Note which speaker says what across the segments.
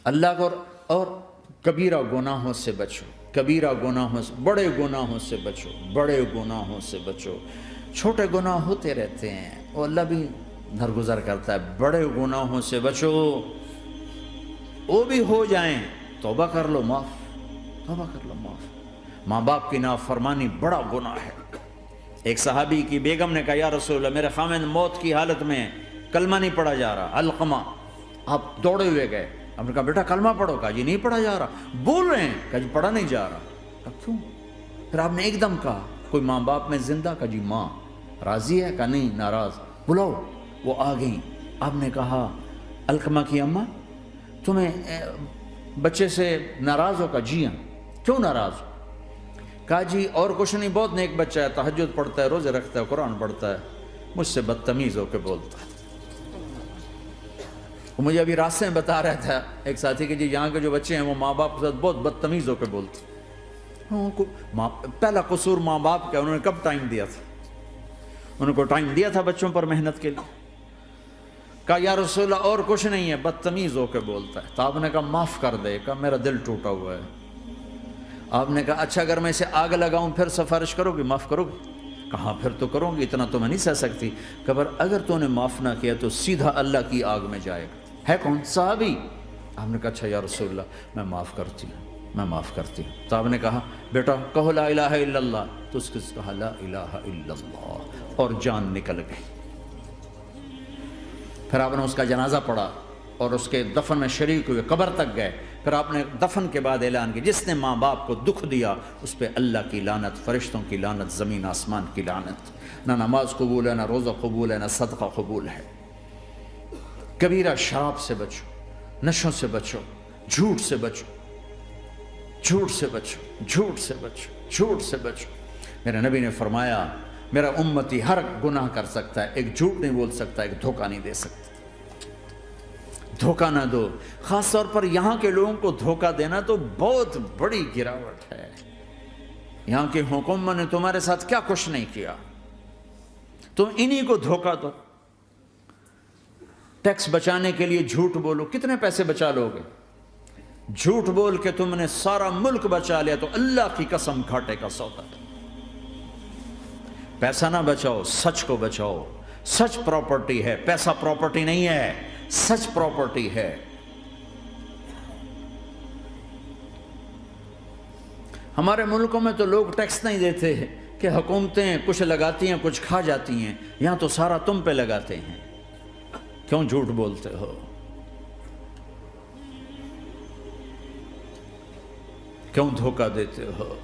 Speaker 1: اللہ کو اور کبیرہ گناہوں سے بچو، کبیرہ گناہوں سے، بڑے گناہوں سے بچو، بڑے گناہوں سے بچو۔ چھوٹے گناہ ہوتے رہتے ہیں اور اللہ بھی درگزر کرتا ہے، بڑے گناہوں سے بچو، وہ بھی ہو جائیں توبہ کر لو معاف، توبہ کر لو معاف۔ ماں باپ کی نافرمانی بڑا گناہ ہے۔ ایک صحابی کی بیگم نے کہا یا رسول اللہ میرے خاوند موت کی حالت میں کلمہ نہیں پڑھا جا رہا، علقمہ۔ آپ دوڑے ہوئے گئے، آپ نے کہا بیٹا کلمہ پڑھو، کہا جی نہیں پڑھا جا رہا، بول رہے ہیں، کہا جی پڑھا نہیں جا رہا، کہا کیوں؟ پھر آپ نے ایک دم کہا کوئی ماں باپ میں زندہ؟ کہا جی ماں۔ راضی ہے؟ کہا نہیں ناراض، بلاؤ۔ وہ آ گئیں، آپ نے کہا علقمہ کی اماں تمہیں بچے سے ناراض ہو؟ کہا جی ہاں۔ کیوں ناراض ہو؟ کہا جی اور کچھ نہیں، بہت نیک بچہ ہے، تہجد پڑھتا ہے، روزے رکھتا ہے، قرآن پڑھتا ہے، مجھ سے بدتمیز ہو کے بولتا ہے۔ وہ مجھے ابھی راستے میں بتا رہا تھا ایک ساتھی کہ جی یہاں کے جو بچے ہیں وہ ماں باپ کے ساتھ بہت بدتمیز ہو کے بولتے ہیں۔ پہلا قصور ماں باپ کا، انہوں نے کب ٹائم دیا تھا؟ انہوں کو ٹائم دیا تھا بچوں پر محنت کے لیے؟ کہا یا رسول اللہ اور کچھ نہیں ہے، بدتمیز ہو کے بولتا ہے۔ تو آپ نے کہا معاف کر دے، کہا میرا دل ٹوٹا ہوا ہے۔ آپ نے کہا اچھا اگر میں اسے آگ لگاؤں پھر سفارش کرو گی، معاف کرو گی؟ کہا پھر تو کروں گی، اتنا تو میں نہیں سہ سکتی۔ کہ اگر تو نے معاف نہ کیا تو سیدھا اللہ کی آگ میں جائے گا۔ ہے کون؟ صحابی۔ آپ نے کہا اچھا یا رسول اللہ میں معاف کرتی ہوں، میں معاف کرتی ہوں۔ تو آپ نے کہا بیٹا کہو لا الہ الا اللہ، تو اس کے کہا لا الہ الا اللہ اور جان نکل گئی۔ پھر آپ نے اس کا جنازہ پڑھا اور اس کے دفن میں شریک ہوئے، قبر تک گئے۔ پھر آپ نے دفن کے بعد اعلان کیا جس نے ماں باپ کو دکھ دیا اس پہ اللہ کی لعنت، فرشتوں کی لعنت، زمین آسمان کی لعنت۔ نہ نماز قبول ہے، نہ روزہ قبول ہے، نہ صدقہ قبول ہے۔ کبیرہ شراب سے بچو، نشوں سے بچو، جھوٹ سے بچو، جھوٹ سے بچو، جھوٹ سے بچو، جھوٹ سے بچو۔ میرے نبی نے فرمایا میرا امتی ہر گناہ کر سکتا ہے، ایک جھوٹ نہیں بول سکتا، ایک دھوکہ نہیں دے سکتا۔ دھوکہ نہ دو، خاص طور پر یہاں کے لوگوں کو دھوکہ دینا تو بہت بڑی گراوٹ ہے۔ یہاں کی حکومت نے تمہارے ساتھ کیا کچھ نہیں کیا، تم انہی کو دھوکہ دو۔ ٹیکس بچانے کے لیے جھوٹ بولو، کتنے پیسے بچا لو گے؟ جھوٹ بول کے تم نے سارا ملک بچا لیا تو اللہ کی قسم گھاٹے کا سودا۔ پیسہ نہ بچاؤ، سچ کو بچاؤ۔ سچ پراپرٹی ہے، پیسہ پراپرٹی نہیں ہے، سچ پراپرٹی ہے۔ ہمارے ملکوں میں تو لوگ ٹیکس نہیں دیتے کہ حکومتیں کچھ لگاتی ہیں کچھ کھا جاتی ہیں، یہاں تو سارا تم پہ لگاتے ہیں۔ کیوں جھوٹ بولتے ہو؟ کیوں دھوکہ دیتے ہو؟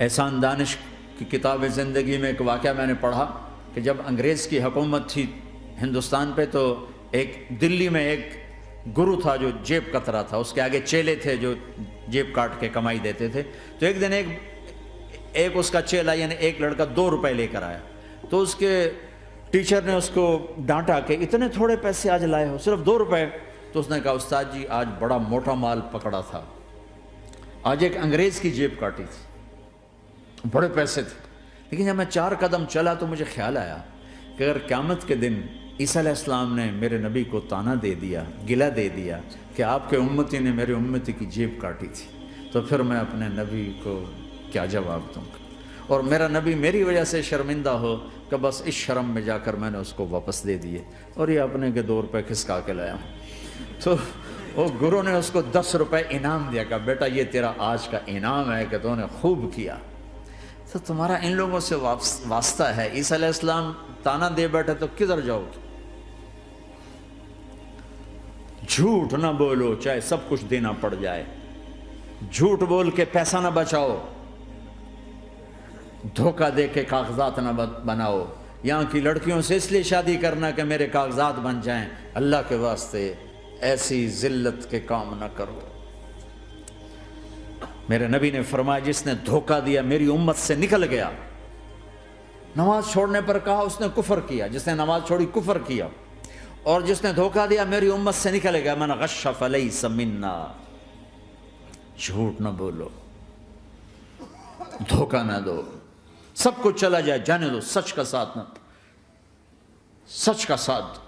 Speaker 1: احسان دانش کی کتاب زندگی میں ایک واقعہ میں نے پڑھا کہ جب انگریز کی حکومت تھی ہندوستان پہ تو ایک دلی میں ایک گرو تھا جو جیب کترا تھا، اس کے آگے چیلے تھے جو جیب کاٹ کے کمائی دیتے تھے۔ تو ایک دن ایک اس کا چیلا یعنی ایک لڑکا 2 روپے لے کر آیا، تو اس کے ٹیچر نے اس کو ڈانٹا کہ اتنے تھوڑے پیسے آج لائے ہو، صرف 2 روپے۔ تو اس نے کہا استاد جی آج بڑا موٹا مال پکڑا تھا، آج ایک انگریز کی جیب کاٹی تھی، بڑے پیسے تھے۔ لیکن جب میں 4 قدم چلا تو مجھے خیال آیا کہ اگر قیامت کے دن عیسیٰ علیہ السلام نے میرے نبی کو تانا دے دیا، گلہ دے دیا کہ آپ کے امتی نے میرے امتی کی جیب کاٹی تھی، تو پھر میں اپنے نبی کو کیا جواب دوں گا؟ اور میرا نبی میری وجہ سے شرمندہ ہو کہ بس اس شرم میں جا کر میں نے اس کو واپس دے دیے اور یہ اپنے کے 2 روپے کھسکا کے لایا ہوں۔ تو وہ گرو نے اس کو 10 روپے انعام دیا کہ بیٹا یہ تیرا آج کا انعام ہے کہ تو نے خوب کیا۔ تو تمہارا ان لوگوں سے واسطہ ہے، عیسیٰ علیہ السلام تانا دے بیٹھے تو کدھر جاؤ گے؟ جھوٹ نہ بولو چاہے سب کچھ دینا پڑ جائے، جھوٹ بول کے پیسہ نہ بچاؤ، دھوکہ دے کے کاغذات نہ بناؤ۔ یہاں کی لڑکیوں سے اس لیے شادی کرنا کہ میرے کاغذات بن جائیں، اللہ کے واسطے ایسی ذلت کے کام نہ کرو۔ میرے نبی نے فرمایا جس نے دھوکہ دیا میری امت سے نکل گیا۔ نماز چھوڑنے پر کہا اس نے کفر کیا، جس نے نماز چھوڑی کفر کیا، اور جس نے دھوکہ دیا میری امت سے نکل گیا۔ من غش فلیس منا۔ جھوٹ نہ بولو، دھوکہ نہ دو، سب کچھ چلا جائے جانے دو، سچ کا ساتھ نہ، سچ کا ساتھ دو۔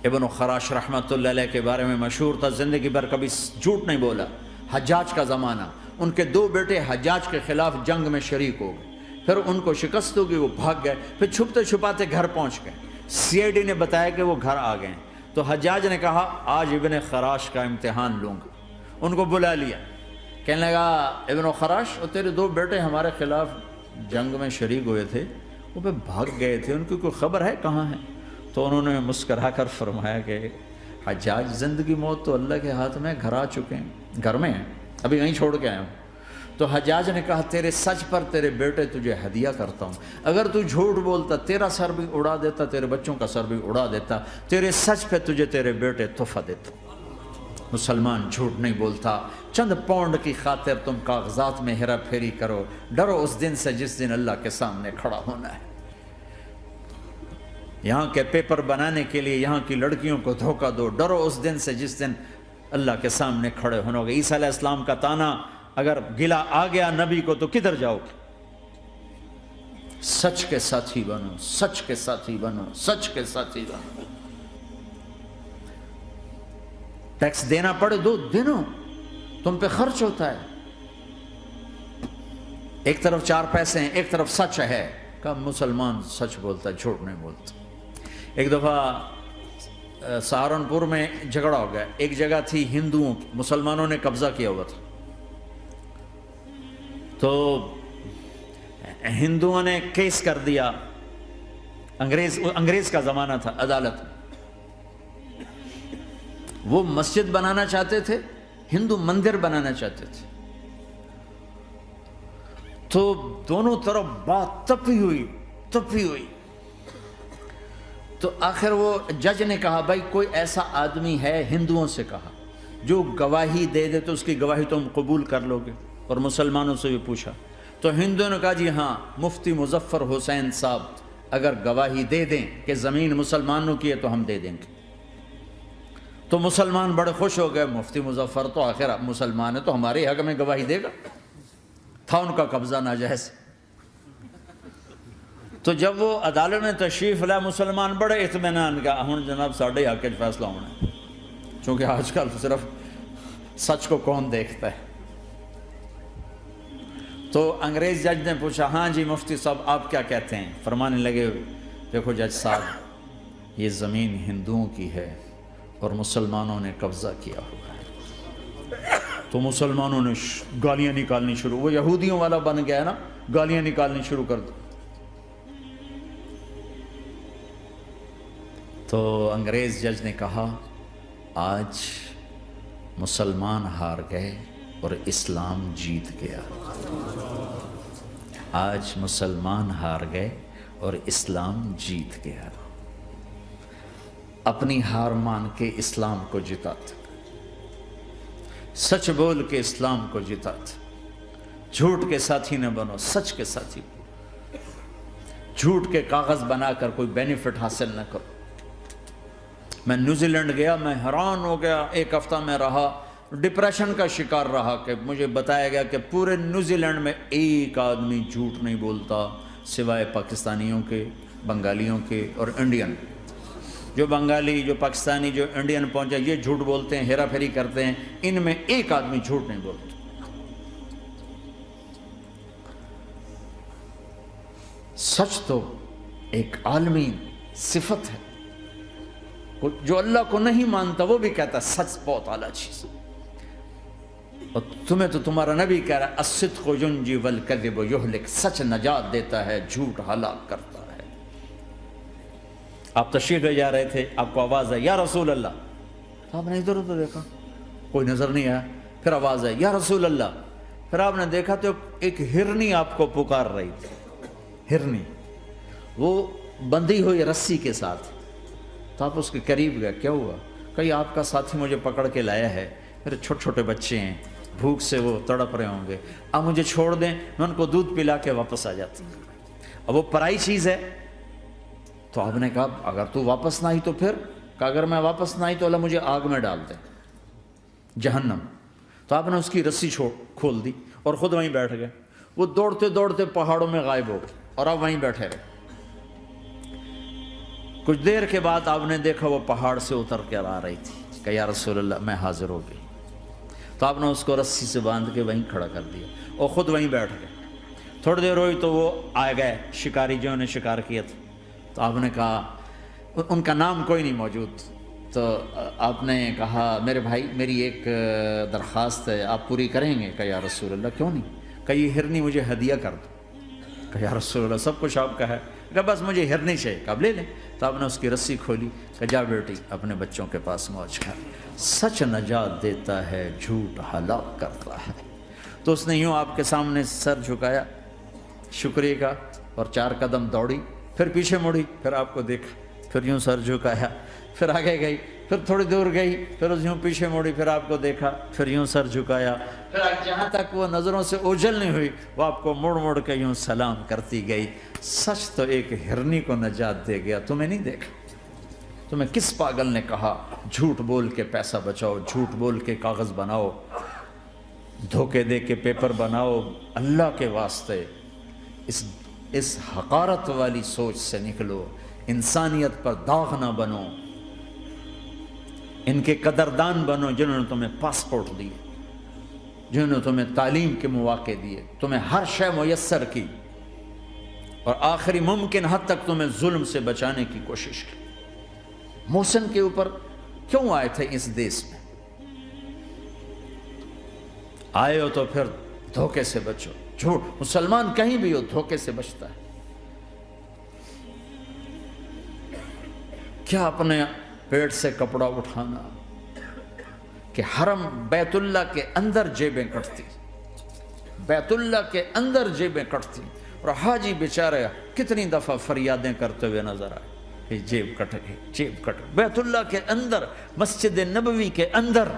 Speaker 1: ابن خراش رحمۃ اللہ علیہ کے بارے میں مشہور تھا، زندگی بھر کبھی جھوٹ نہیں بولا۔ حجاج کا زمانہ، ان کے 2 بیٹے حجاج کے خلاف جنگ میں شریک ہو گئے، پھر ان کو شکست ہوگی، وہ بھاگ گئے، پھر چھپتے چھپاتے گھر پہنچ گئے۔ سی آئی ڈی نے بتایا کہ وہ گھر آ گئے، تو حجاج نے کہا آج ابن خراش کا امتحان لوں گا۔ ان کو بلا لیا، کہنے لگا ابن خراش، وہ تیرے 2 بیٹے ہمارے خلاف جنگ میں شریک ہوئے تھے، وہ پہ بھاگ گئے تھے، ان کی کوئی خبر ہے کہاں ہے؟ تو انہوں نے مسکرا کر فرمایا کہ حجاج، زندگی موت تو اللہ کے ہاتھ میں، گھر آ چکے ہیں، گھر میں ہیں، ابھی یہیں چھوڑ کے آیا ہوں۔ تو حجاج نے کہا تیرے سچ پر تیرے بیٹے تجھے ہدیہ کرتا ہوں، اگر تو جھوٹ بولتا تیرا سر بھی اڑا دیتا، تیرے بچوں کا سر بھی اڑا دیتا، تیرے سچ پہ تجھے تیرے بیٹے تحفہ دیتا۔ مسلمان جھوٹ نہیں بولتا۔ چند پاؤنڈ کی خاطر تم کاغذات میں ہیرا پھیری کرو، ڈرو اس دن سے جس دن اللہ کے سامنے کھڑا ہونا ہے۔ یہاں کے پیپر بنانے کے لیے یہاں کی لڑکیوں کو دھوکہ دو، ڈرو اس دن سے جس دن اللہ کے سامنے کھڑے ہونا ہوگا۔ عیسیٰ علیہ السلام کا تانا اگر گلا آ گیا نبی کو تو کدھر جاؤ گے؟ سچ کے ساتھی بنو، سچ کے ساتھی بنو، سچ کے ساتھی بنو۔ ٹیکس دینا پڑے دو، دینو، تم پہ خرچ ہوتا ہے۔ ایک طرف 4 پیسے ہیں، ایک طرف سچ ہے، کہ مسلمان سچ بولتا ہے، جھوٹ نہیں بولتا۔ ایک دفعہ سہارنپور میں جھگڑا ہو گیا، ایک جگہ تھی ہندوؤں کی، مسلمانوں نے قبضہ کیا ہوا تھا، تو ہندوؤں نے کیس کر دیا، انگریز کا زمانہ تھا، عدالت میں۔ وہ مسجد بنانا چاہتے تھے، ہندو مندر بنانا چاہتے تھے، تو دونوں طرف بات تپی ہوئی۔ تو آخر وہ جج نے کہا بھائی کوئی ایسا آدمی ہے، ہندوؤں سے کہا، جو گواہی دے دے تو اس کی گواہی تم قبول کر لو گے؟ اور مسلمانوں سے بھی پوچھا، تو ہندوؤں نے کہا جی ہاں، مفتی مظفر حسین صاحب اگر گواہی دے دیں کہ زمین مسلمانوں کی ہے تو ہم دے دیں گے۔ تو مسلمان بڑے خوش ہو گئے، مفتی مظفر تو آخر مسلمان ہے تو ہمارے حق میں گواہی دے گا، تھا ان کا قبضہ ناجائز۔ تو جب وہ عدالت میں تشریف لائے، مسلمان بڑے اطمینان کا، ہن جناب ساڈے حق وچ فیصلہ ہونا ہے، چونکہ آج کل صرف سچ کو کون دیکھتا ہے۔ تو انگریز جج نے پوچھا ہاں جی مفتی صاحب آپ کیا کہتے ہیں؟ فرمانے لگے دیکھو جج صاحب، یہ زمین ہندوؤں کی ہے اور مسلمانوں نے قبضہ کیا ہوا ہے۔ تو مسلمانوں نے گالیاں نکالنی شروع، وہ یہودیوں والا بن گیا ہے نا، گالیاں نکالنی شروع کر دی۔ تو انگریز جج نے کہا آج مسلمان ہار گئے اور اسلام جیت گیا، آج مسلمان ہار گئے اور اسلام جیت گیا۔ اپنی ہار مان کے اسلام کو جتاتے، سچ بول کے اسلام کو جتاتے، جھوٹ کے ساتھی نہ بنو، سچ کے ساتھی، جھوٹ کے کاغذ بنا کر کوئی بینیفٹ حاصل نہ کرو۔ میں نیوزی لینڈ گیا، میں حیران ہو گیا، 1 ہفتہ میں رہا، ڈپریشن کا شکار رہا کہ مجھے بتایا گیا کہ پورے نیوزی لینڈ میں ایک آدمی جھوٹ نہیں بولتا سوائے پاکستانیوں کے، بنگالیوں کے اور انڈین۔ جو بنگالی، جو پاکستانی، جو انڈین پہنچے یہ جھوٹ بولتے ہیں، ہیرا پھیری کرتے ہیں، ان میں ایک آدمی جھوٹ نہیں بولتا۔ سچ تو ایک عالمی صفت ہے، جو اللہ کو نہیں مانتا وہ بھی کہتا ہے سچ بہت اعلیٰ چیز ہے۔ اور تمہیں تو تمہارا نبی کہہ رہا ہے الصدق ینجی والکذب یہلک، سچ نجات دیتا ہے، جھوٹ ہلاک کرتا ہے۔ آپ تشریف لے جا رہے تھے، آپ کو آواز آئی یا رسول اللہ، آپ نے ادھر ادھر دیکھا، کوئی نظر نہیں آیا، پھر آواز آئی یا رسول اللہ، پھر آپ نے دیکھا تو ایک ہرنی آپ کو پکار رہی تھی، ہرنی، وہ بندھی ہوئی رسی کے ساتھ۔ تو آپ اس کے قریب گئے، کیا ہوا؟ کہ آپ کا ساتھی مجھے پکڑ کے لایا ہے، میرے چھوٹے چھوٹے بچے ہیں، بھوک سے وہ تڑپ رہے ہوں گے، آپ مجھے چھوڑ دیں، میں ان کو دودھ پلا کے واپس آ جاتا ہوں۔ اب وہ پرائی چیز ہے، تو آپ نے کہا اگر تو واپس نہ آئی تو پھر، کہ اگر میں واپس نہ آئی تو اللہ مجھے آگ میں ڈال دے، جہنم۔ تو آپ نے اس کی رسی کھول دی اور خود وہیں بیٹھ گئے۔ وہ دوڑتے دوڑتے پہاڑوں میں غائب ہو گئے اور آپ وہیں بیٹھے رہے۔ کچھ دیر کے بعد آپ نے دیکھا وہ پہاڑ سے اتر کر آ رہی تھی کہ یا رسول اللہ میں حاضر ہو گئی. تو آپ نے اس کو رسی سے باندھ کے وہیں کھڑا کر دیا اور خود وہیں بیٹھ گئے. تھوڑی دیر ہوئی تو وہ آ گئے شکاری جو نے شکار کیا تھا. تو آپ نے کہا، ان کا نام کوئی نہیں موجود، تو آپ نے کہا میرے بھائی میری ایک درخواست ہے، آپ پوری کریں گے؟ کہ یا رسول اللہ کیوں نہیں؟ کہ یہ ہرنی مجھے ہدیہ کر دو. کہ یا رسول اللہ سب کچھ آپ کا ہے. کہ بس مجھے ہرنی چاہیے. کہ آپ لے لیں. تو آپ نے اس کی رسی کھولی کہ جا بیٹی اپنے بچوں کے پاس موج کر. سچ نجات دیتا ہے، جھوٹ ہلاک کرتا ہے. تو اس نے یوں آپ کے سامنے سر جھکایا شکریہ کا اور 4 قدم دوڑی، پھر پیچھے مڑی، پھر آپ کو دیکھا، پھر یوں سر جھکایا، پھر آگے گئی، پھر تھوڑی دور گئی، پھر یوں پیچھے مڑی، پھر آپ کو دیکھا، پھر یوں سر جھکایا، پھر جہاں تک وہ نظروں سے اوجھل نہیں ہوئی وہ آپ کو مڑ مڑ کے یوں سلام کرتی گئی. سچ تو ایک ہرنی کو نجات دے گیا، تمہیں نہیں دیکھا. تمہیں کس پاگل نے کہا جھوٹ بول کے پیسہ بچاؤ، جھوٹ بول کے کاغذ بناؤ، دھوکے دے کے پیپر بناؤ؟ اللہ کے واسطے اس حقارت والی سوچ سے نکلو. انسانیت پر داغ نہ بنو. ان کے قدردان بنو جنہوں نے تمہیں پاسپورٹ دیے، جنہوں نے تمہیں تعلیم کے مواقع دیے، تمہیں ہر شے میسر کی، اور آخری ممکن حد تک تمہیں ظلم سے بچانے کی کوشش کی. محسن کے اوپر کیوں آئے تھے اس دیس میں؟ آئے ہو تو پھر دھوکے سے بچو. جھوٹ، مسلمان کہیں بھی ہو دھوکے سے بچتا ہے. کیا اپنے پیٹ سے کپڑا اٹھانا کہ حرم بیت اللہ کے اندر جیبیں کٹتی، بیت اللہ کے اندر جیبیں کٹتی، اور حاجی بیچارے کتنی دفعہ فریادیں کرتے ہوئے نظر آئے کہ جیب کٹ گئی، جیب کٹ گئی. بیت اللہ کے اندر، مسجد نبوی کے اندر